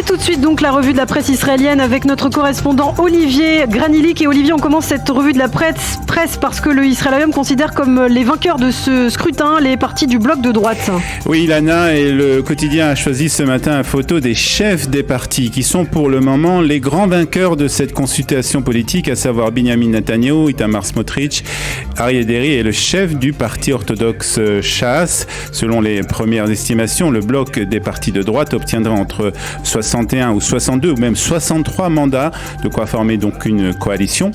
Et tout de suite donc la revue de la presse israélienne avec notre correspondant Olivier Granilic. Et Olivier, on commence cette revue de la presse parce que le Israël Hayom considère comme les vainqueurs de ce scrutin les partis du bloc de droite. Oui, Lana, et le quotidien a choisi ce matin une photo des chefs des partis qui sont pour le moment les grands vainqueurs de cette consultation politique, à savoir Binyamin Netanyahu, Itamar Smotrich, Aryeh Deri et le chef du parti orthodoxe Shas. Selon les premières estimations, le bloc des partis de droite obtiendra entre 61 ou 62 ou même 63 mandats, de quoi former donc une coalition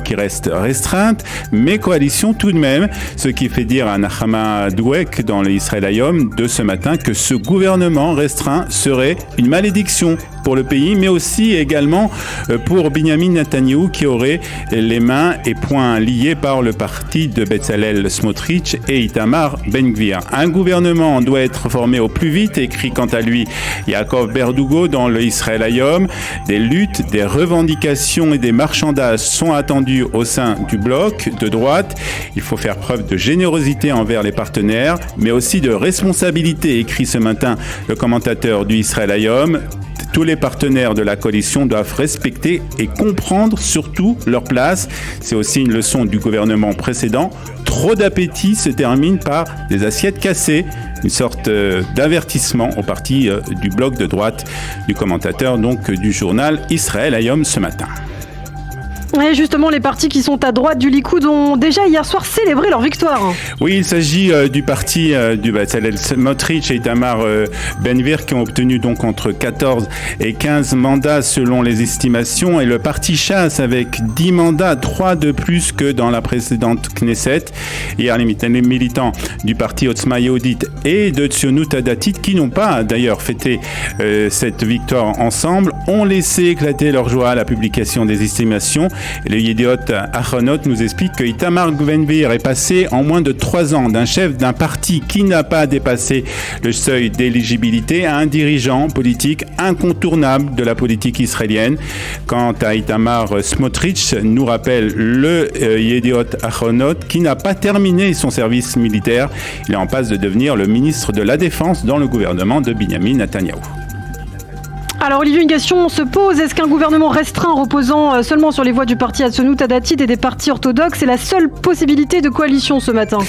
qui reste restreinte, mais coalition tout de même, ce qui fait dire à Nahama Dweck dans l'Israël Hayom de ce matin que ce gouvernement restreint serait une malédiction pour le pays, mais aussi également pour Binyamin Netanyahu qui aurait les mains et poings liés par le parti de Bezalel Smotrich et Itamar Ben-Gvir. Un gouvernement doit être formé au plus vite, écrit quant à lui Yaakov Berdugo dans le Israël Hayom. Des luttes, des revendications et des marchandages sont attendus au sein du bloc de droite. Il faut faire preuve de générosité envers les partenaires, mais aussi de responsabilité, écrit ce matin le commentateur du Israël Hayom. Tous les partenaires de la coalition doivent respecter et comprendre surtout leur place. C'est aussi une leçon du gouvernement précédent. Trop d'appétit se termine par des assiettes cassées. Une sorte d'avertissement au parti du bloc de droite du commentateur donc du journal Israël Hayom ce matin. Et justement, les partis qui sont à droite du Likoud ont déjà hier soir célébré leur victoire. Oui, il s'agit du parti du Bezalel Smotrich et Itamar Ben-Gvir qui ont obtenu donc entre 14 et 15 mandats selon les estimations, et le parti Shas avec 10 mandats, 3 de plus que dans la précédente Knesset. Hier, les militants du parti Otzma Yehudit et de Tzionut Hadatit, qui n'ont pas d'ailleurs fêté cette victoire ensemble, ont laissé éclater leur joie à la publication des estimations. Et le Yediot Ahronot nous explique que Itamar Ben-Gvir est passé en moins de 3 ans d'un chef d'un parti qui n'a pas dépassé le seuil d'éligibilité à un dirigeant politique incontournable de la politique israélienne. Quant à Itamar Smotrich, nous rappelle le Yediot Ahronot, qui n'a pas terminé son service militaire. Il est en passe de devenir le ministre de la Défense dans le gouvernement de Binyamin Netanyahu. Alors Olivier, une question se pose. Est-ce qu'un gouvernement restreint reposant seulement sur les voix du parti Tzionut Hadatit et des partis orthodoxes est la seule possibilité de coalition ce matin ?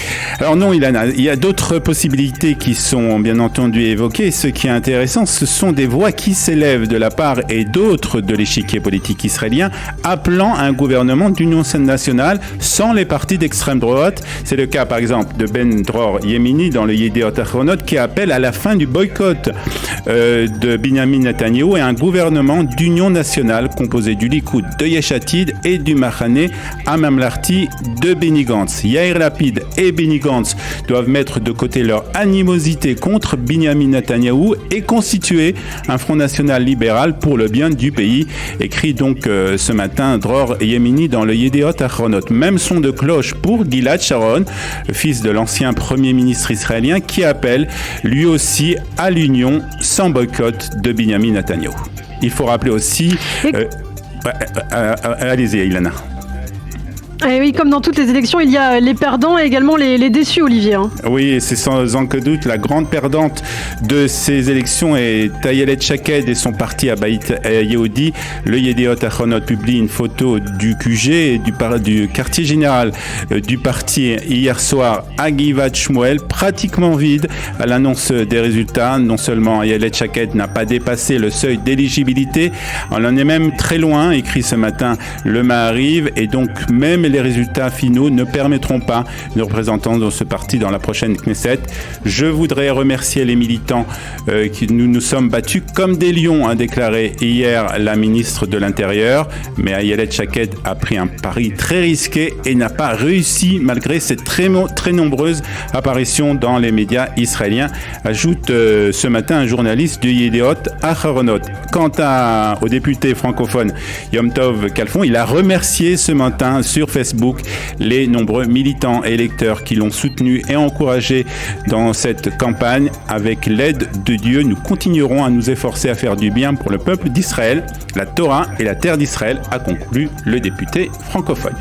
Alors non, Ilana, il y a d'autres possibilités qui sont bien entendu évoquées. Ce qui est intéressant, ce sont des voix qui s'élèvent de la part et d'autres de l'échiquier politique israélien appelant à un gouvernement d'union nationale sans les partis d'extrême droite. C'est le cas par exemple de Ben Dror Yemini dans le Yediot Ahronot qui appelle à la fin du boycott de Binyamin Netanyahu et un gouvernement d'union nationale composé du Likoud, de Yesh Atid et du Machane Hamamlarti de Benny Gantz. Yair Lapid et Benny Gantz doivent mettre de côté leur animosité contre Binyamin Netanyahu et constituer un front national libéral pour le bien du pays, écrit donc ce matin Dror Yemini dans le Yediot Ahronot. Même son de cloche pour Gilad Sharon, le fils de l'ancien premier ministre israélien, qui appelle lui aussi à l'union sans boycott de Binyamin Netanyahu. Il faut rappeler aussi... allez-y, Ilana. Et oui, comme dans toutes les élections, il y a les perdants et également les déçus, Olivier. Oui, c'est sans aucun doute la grande perdante de ces élections est Ayelet Shaked et son parti Abait Yehudi. Le Yediot Ahronot publie une photo du QG et du quartier général du parti hier soir à Givat Shmuel, pratiquement vide à l'annonce des résultats. Non seulement Ayelet Shaked n'a pas dépassé le seuil d'éligibilité, on en est même très loin, écrit ce matin le Maariv, et donc même les résultats finaux ne permettront pas de représentants dans ce parti dans la prochaine Knesset. Je voudrais remercier les militants qui nous sommes battus comme des lions, a déclaré hier la ministre de l'Intérieur. Mais Ayelet Shaked a pris un pari très risqué et n'a pas réussi malgré ses très nombreuses apparitions dans les médias israéliens, ajoute ce matin un journaliste du Yediot Ahronot. Quant au député francophone Yom Tov Kalfon, il a remercié ce matin sur Facebook les nombreux militants et électeurs qui l'ont soutenu et encouragé dans cette campagne. Avec l'aide de Dieu, nous continuerons à nous efforcer à faire du bien pour le peuple d'Israël, la Torah et la terre d'Israël, a conclu le député francophone.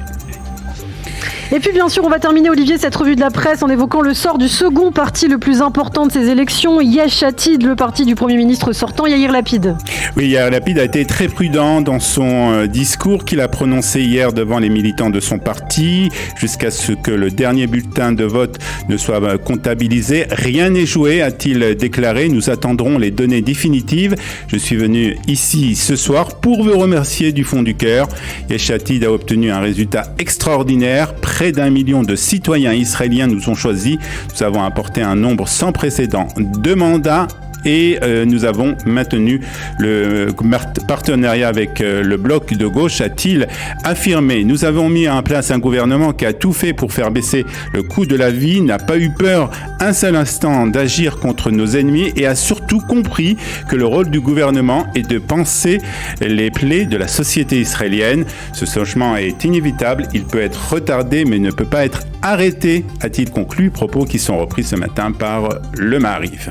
Et puis bien sûr, on va terminer, Olivier, cette revue de la presse en évoquant le sort du second parti le plus important de ces élections, Yesh Atid, le parti du Premier ministre sortant, Yair Lapid. Oui, Yair Lapid a été très prudent dans son discours qu'il a prononcé hier devant les militants de son parti, jusqu'à ce que le dernier bulletin de vote ne soit comptabilisé. Rien n'est joué, a-t-il déclaré. Nous attendrons les données définitives. Je suis venu ici ce soir pour vous remercier du fond du cœur. Yesh Atid a obtenu un résultat extraordinaire. Près d'1 million de citoyens israéliens nous ont choisis. Nous avons apporté un nombre sans précédent de mandats. Et nous avons maintenu le partenariat avec le bloc de gauche, a-t-il affirmé. Nous avons mis en place un gouvernement qui a tout fait pour faire baisser le coût de la vie, n'a pas eu peur un seul instant d'agir contre nos ennemis et a surtout compris que le rôle du gouvernement est de panser les plaies de la société israélienne. Ce changement est inévitable, il peut être retardé mais ne peut pas être arrêté, a-t-il conclu, propos qui sont repris ce matin par Le Maariv.